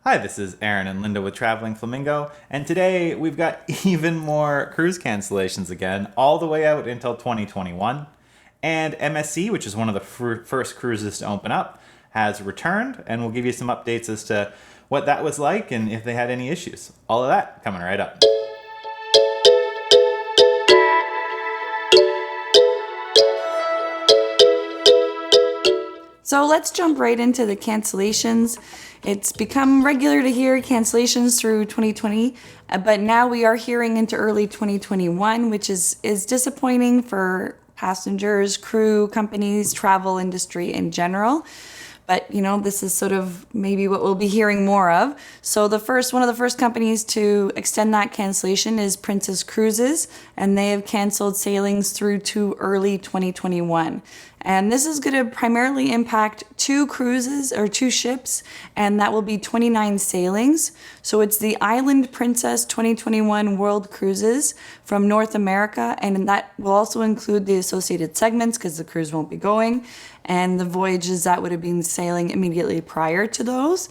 Hi, this is Aaron and Linda with Traveling Flamingo, and today we've got even more cruise cancellations again, all the way out until 2021. And MSC, which is one of the first cruises to open up, has returned, and we'll give you some updates as to what that was like and if they had any issues. All of that coming right up. So let's jump right into the cancellations. It's become regular to hear cancellations through 2020, but now we are hearing into early 2021, which is disappointing for passengers, crew, companies, travel industry in general. But this is sort of maybe what we'll be hearing more of. So one of the first companies to extend that cancellation is Princess Cruises, and they have canceled sailings through to early 2021. And this is going to primarily impact two cruises or two ships, and that will be 29 sailings. So it's the Island Princess 2021 World Cruises from North America, and that will also include the associated segments because the cruise won't be going, and the voyages that would have been sailing immediately prior to those.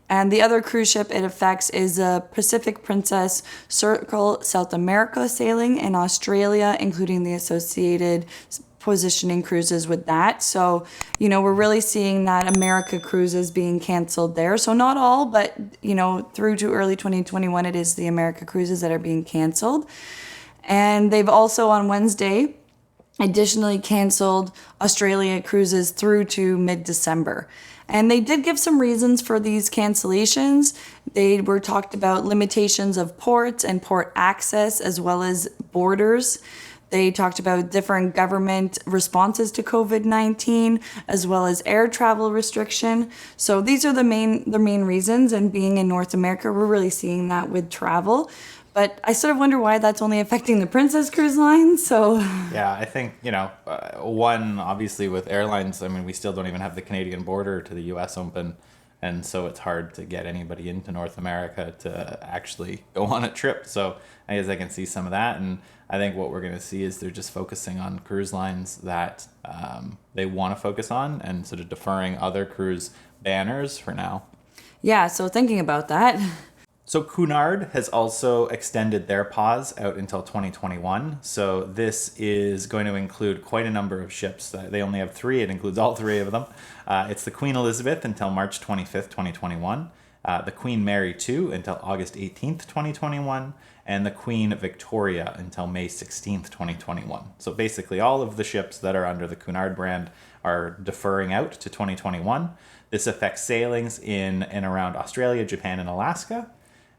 And the other cruise ship it affects is a Pacific Princess Circle South America sailing in Australia, including the associated positioning cruises with that. So, we're really seeing that America cruises being canceled there. So not all, but, through to early 2021, it is the America cruises that are being canceled. And they've also on Wednesday additionally canceled Australia cruises through to mid-December. And they did give some reasons for these cancellations. They were talked about limitations of ports and port access as well as borders. They talked about different government responses to COVID-19 as well as air travel restriction. So these are the main reasons, and being in North America, we're really seeing that with travel. But I sort of wonder why that's only affecting the Princess Cruise Line. So Yeah, I think, one, obviously with airlines, we still don't even have the Canadian border to the US open. And so it's hard to get anybody into North America to actually go on a trip. So I guess I can see some of that. And I think what we're going to see is they're just focusing on cruise lines that they want to focus on and sort of deferring other cruise banners for now. yeah, so thinking about that. So Cunard has also extended their pause out until 2021. So this is going to include quite a number of ships. They only have three. It includes all three of them. It's the Queen Elizabeth until March 25th, 2021. The Queen Mary II until August 18th, 2021. And the Queen Victoria until May 16th, 2021. So basically all of the ships that are under the Cunard brand are deferring out to 2021. This affects sailings in and around Australia, Japan, and Alaska.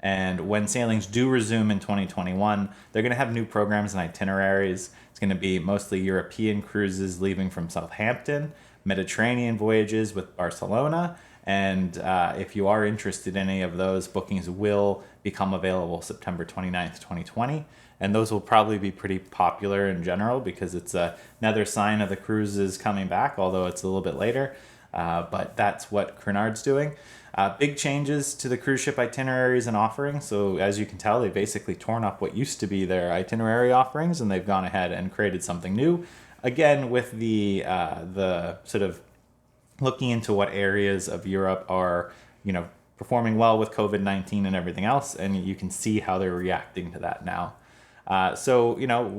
And when sailings do resume in 2021, they're going to have new programs and itineraries. It's going to be mostly European cruises leaving from Southampton, Mediterranean voyages with Barcelona. And if you are interested in any of those, bookings will become available September 29th, 2020. And those will probably be pretty popular in general because it's another sign of the cruises coming back, although it's a little bit later. But that's what Cunard's doing. Big changes to the cruise ship itineraries and offerings. So as you can tell, they've basically torn up what used to be their itinerary offerings, and they've gone ahead and created something new. Again, with the sort of looking into what areas of Europe are, performing well with COVID-19 and everything else, and you can see how they're reacting to that now. So,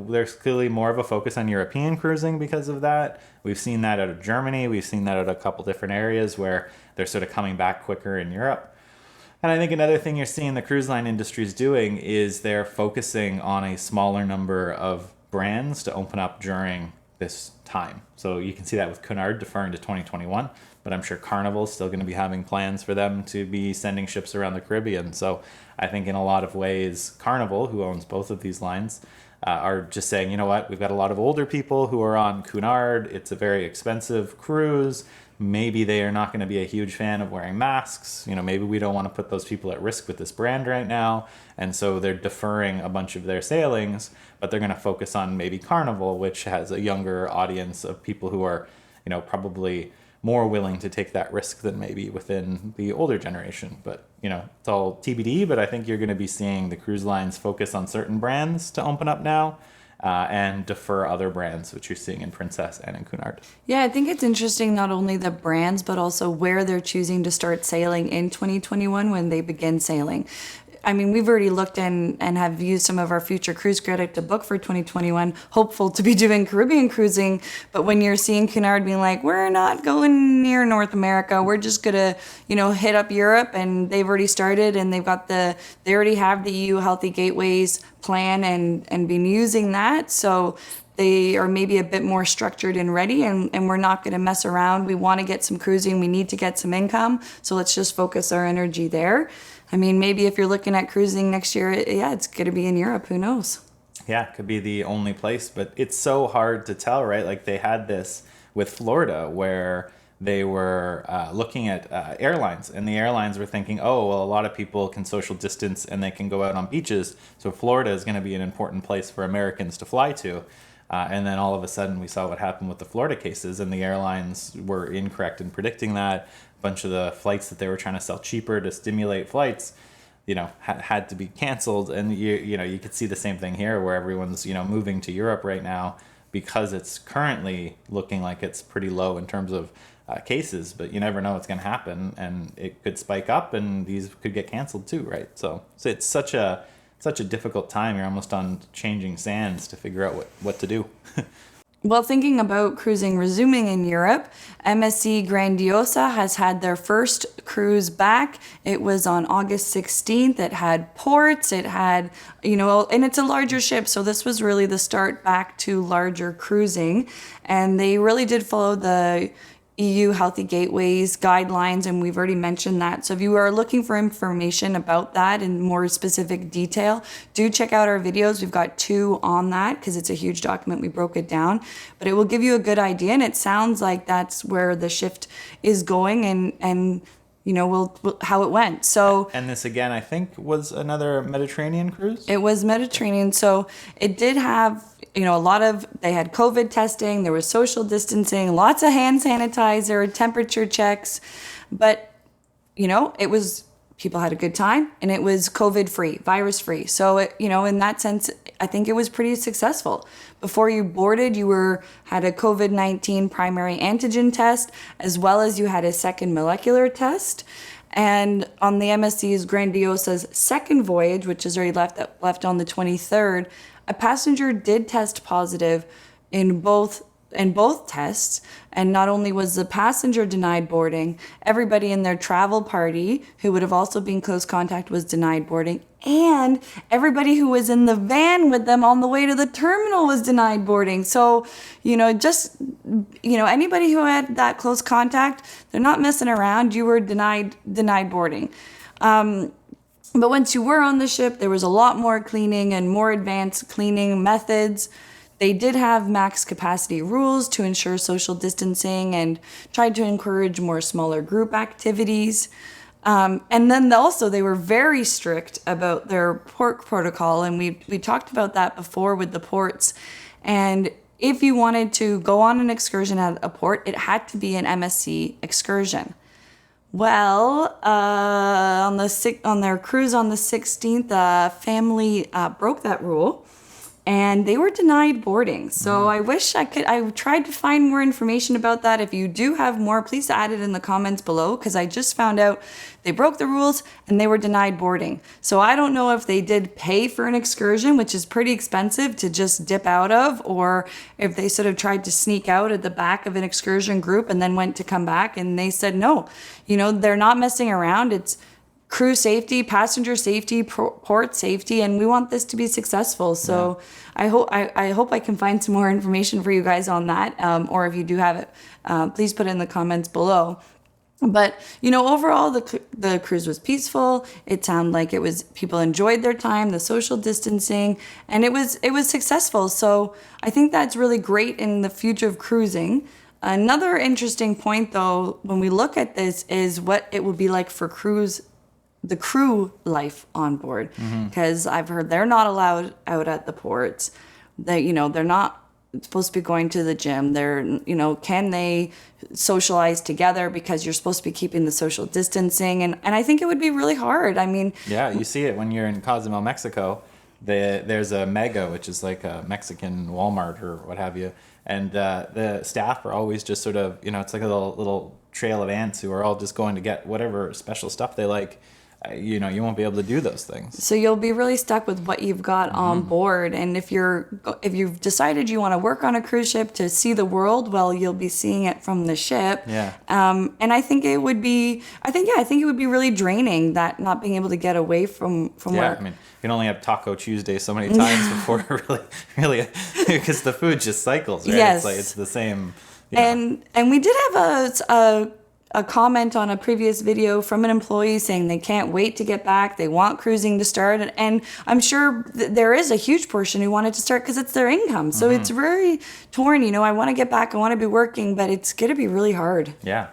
there's clearly more of a focus on European cruising because of that. We've seen that out of Germany. We've seen that at a couple different areas where they're sort of coming back quicker in Europe. And I think another thing you're seeing the cruise line industry is doing is they're focusing on a smaller number of brands to open up during this time. So you can see that with Cunard deferring to 2021, but I'm sure Carnival's still going to be having plans for them to be sending ships around the Caribbean. So I think in a lot of ways, Carnival, who owns both of these lines, are just saying, you know what, we've got a lot of older people who are on Cunard. It's a very expensive cruise. Maybe they are not going to be a huge fan of wearing masks. Maybe we don't want to put those people at risk with this brand right now. And so they're deferring a bunch of their sailings, but they're going to focus on maybe Carnival, which has a younger audience of people who are, probably more willing to take that risk than maybe within the older generation. But, it's all TBD, but I think you're going to be seeing the cruise lines focus on certain brands to open up now. and defer other brands, which you're seeing in Princess and in Cunard. Yeah, I think it's interesting not only the brands, but also where they're choosing to start sailing in 2021 when they begin sailing. I mean, we've already looked in and have used some of our future cruise credit to book for 2021, hopeful to be doing Caribbean cruising. But when you're seeing Cunard being like, we're not going near North America, we're just gonna, hit up Europe, and they've already started, and they already have the EU Healthy Gateways plan and been using that. So they are maybe a bit more structured and ready, and we're not going to mess around. We want to get some cruising. We need to get some income. So let's just focus our energy there. I mean, maybe if you're looking at cruising next year, it's going to be in Europe. Who knows? Yeah, it could be the only place, but it's so hard to tell, right? Like they had this with Florida where they were looking at airlines, and the airlines were thinking, oh, well, a lot of people can social distance and they can go out on beaches. So Florida is going to be an important place for Americans to fly to. And then all of a sudden we saw what happened with the Florida cases, and the airlines were incorrect in predicting that. A bunch of the flights that they were trying to sell cheaper to stimulate flights, had to be canceled. And you could see the same thing here where everyone's, moving to Europe right now because it's currently looking like it's pretty low in terms of cases, but you never know what's going to happen, and it could spike up and these could get canceled too, right? So it's such a difficult time. You're almost on changing sands to figure out what to do. Well, thinking about cruising resuming in Europe, MSC Grandiosa has had their first cruise back. It was on August 16th. It had ports, it had, and it's a larger ship. So this was really the start back to larger cruising. And they really did follow the EU Healthy Gateways guidelines, and we've already mentioned that. So if you are looking for information about that in more specific detail, do check out our videos. We've got 2 on that because it's a huge document. We broke it down, but it will give you a good idea, and it sounds like that's where the shift is going, and we'll how it went. So, and this again, I think, was another Mediterranean cruise. It was Mediterranean. So it did have, they had COVID testing, there was social distancing, lots of hand sanitizer, temperature checks, but, people had a good time, and it was COVID free, virus free. So, in that sense, I think it was pretty successful. Before you boarded, you had a COVID-19 primary antigen test, as well as you had a second molecular test. And on the MSC's Grandiosa's second voyage, which is already left on the 23rd, a passenger did test positive in both tests. And not only was the passenger denied boarding, everybody in their travel party who would have also been close contact was denied boarding, and everybody who was in the van with them on the way to the terminal was denied boarding. So, anybody who had that close contact, they're not messing around. You were denied boarding. But once you were on the ship, there was a lot more cleaning and more advanced cleaning methods. They did have max capacity rules to ensure social distancing and tried to encourage more smaller group activities. And then also they were very strict about their port protocol, and we talked about that before with the ports. And if you wanted to go on an excursion at a port, it had to be an MSC excursion. Well, on their cruise on the 16th, a family broke that rule, and they were denied boarding. So I wish I tried to find more information about that. If you do have more, please add it in the comments below, because I just found out they broke the rules and they were denied boarding. So I don't know if they did pay for an excursion, which is pretty expensive to just dip out of, or if they sort of tried to sneak out at the back of an excursion group and then went to come back, and they said no. They're not messing around. It's crew safety, passenger safety, port safety, and we want this to be successful. So yeah. I hope I can find some more information for you guys on that, or if you do have it, please put it in the comments below. But overall, the cruise was peaceful. It sounded like people enjoyed their time, the social distancing, and it was successful. So I think that's really great in the future of cruising. Another interesting point, though, when we look at this, is what it would be like for the crew life on board, because I've heard they're not allowed out at the ports. They're not supposed to be going to the gym. Can they socialize together, because you're supposed to be keeping the social distancing, and I think it would be really hard. I mean, yeah, you see it when you're in Cozumel, Mexico. there's a Mega, which is like a Mexican Walmart or what have you, and the staff are always just sort of, it's like a little trail of ants who are all just going to get whatever special stuff they like. You won't be able to do those things. So you'll be really stuck with what you've got on board. And if you've decided you want to work on a cruise ship to see the world, well, you'll be seeing it from the ship. Yeah. And I think it would be really draining, that not being able to get away from work. I mean, you can only have Taco Tuesday so many times before it really, because the food just cycles, right? Yes. It's like, it's the same. And we did have a comment on a previous video from an employee saying they can't wait to get back. They want cruising to start. And I'm sure there is a huge portion who want it to start because it's their income. So it's very torn. I want to get back. I want to be working, but it's going to be really hard. Yeah,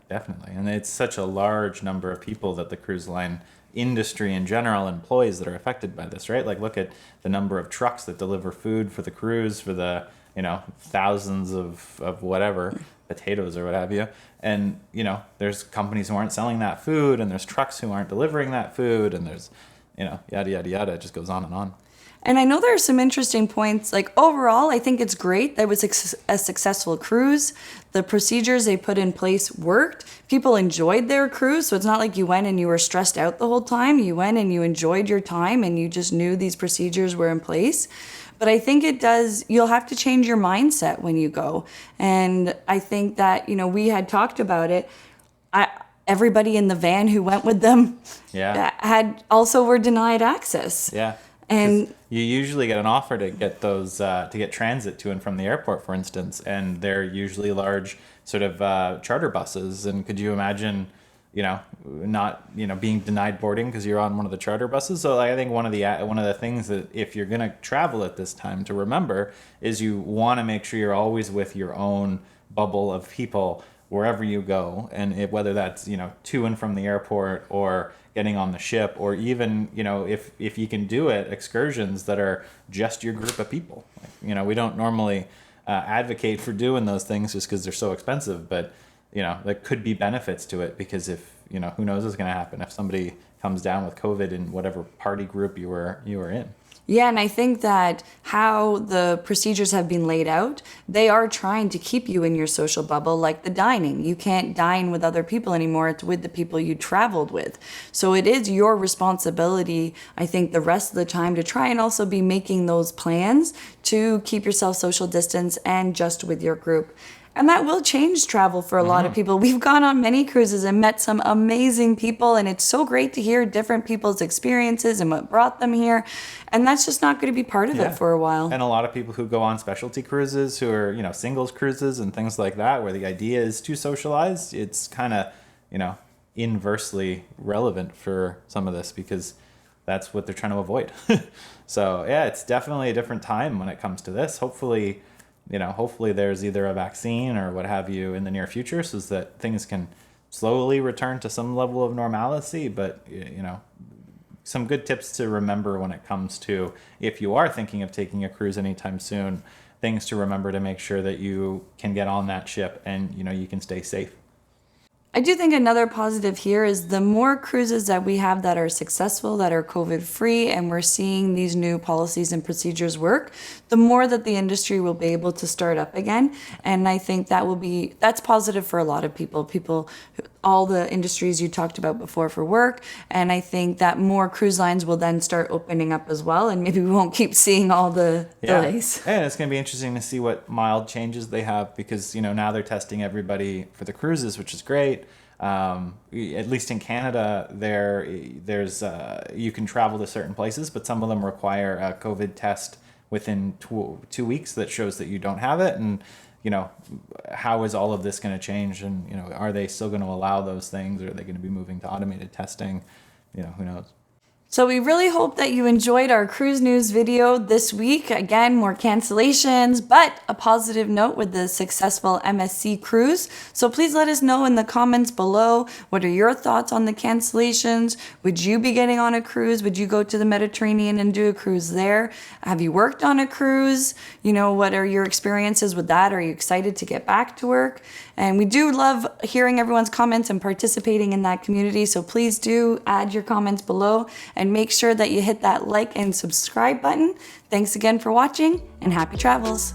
definitely. And it's such a large number of people that the cruise line industry in general employs that are affected by this, right? Like, look at the number of trucks that deliver food for the cruise, for the, thousands of whatever, potatoes or what have you. And, there's companies who aren't selling that food, and there's trucks who aren't delivering that food, and there's, yada, yada, yada. It just goes on and on. And I know there are some interesting points. Like, overall, I think it's great that it was a successful cruise. The procedures they put in place worked. People enjoyed their cruise. So it's not like you went and you were stressed out the whole time. You went and you enjoyed your time, and you just knew these procedures were in place. But I think you'll have to change your mindset when you go. And I think that, we had talked about it. Everybody in the van who went with them were denied access. Yeah. And you usually get an offer to get those, to get transit to and from the airport, for instance, and they're usually large sort of charter buses. And could you imagine, not, being denied boarding because you're on one of the charter buses? So I think one of the things that, if you're going to travel at this time, to remember is you want to make sure you're always with your own bubble of people wherever you go, and whether that's to and from the airport, or getting on the ship, or even if you can do it, excursions that are just your group of people. Like, we don't normally advocate for doing those things just because they're so expensive, but there could be benefits to it, because if who knows what's going to happen if somebody comes down with COVID in whatever party group you were in. Yeah, and I think that how the procedures have been laid out, they are trying to keep you in your social bubble, like the dining. You can't dine with other people anymore. It's with the people you traveled with. So it is your responsibility, I think, the rest of the time to try and also be making those plans to keep yourself social distance and just with your group. And that will change travel for a lot of people. We've gone on many cruises and met some amazing people, and it's so great to hear different people's experiences and what brought them here. And that's just not going to be part of it for a while. And a lot of people who go on specialty cruises, who are, singles cruises and things like that, where the idea is to socialize, it's kind of, inversely relevant for some of this, because that's what they're trying to avoid. So, yeah, it's definitely a different time when it comes to this. Hopefully there's either a vaccine or what have you in the near future, so that things can slowly return to some level of normalcy. But, some good tips to remember when it comes to, if you are thinking of taking a cruise anytime soon, things to remember to make sure that you can get on that ship and, you can stay safe. I do think another positive here is the more cruises that we have that are successful, that are COVID-free, and we're seeing these new policies and procedures work, the more that the industry will be able to start up again. And I think that's positive for a lot of people, all the industries you talked about before for work. And I think that more cruise lines will then start opening up as well, and maybe we won't keep seeing all the delays. And it's going to be interesting to see what mild changes they have, because, now they're testing everybody for the cruises, which is great. At least in Canada, there's you can travel to certain places, but some of them require a COVID test within 2 weeks that shows that you don't have it. And how is all of this going to change? And are they still going to allow those things, or are they going to be moving to automated testing? Who knows? So we really hope that you enjoyed our cruise news video this week. Again, more cancellations, but a positive note with the successful MSC cruise. So please let us know in the comments below, what are your thoughts on the cancellations? Would you be getting on a cruise? Would you go to the Mediterranean and do a cruise there? Have you worked on a cruise? What are your experiences with that? Are you excited to get back to work? And we do love hearing everyone's comments and participating in that community. So please do add your comments below. and make sure that you hit that like and subscribe button. Thanks again for watching, and happy travels.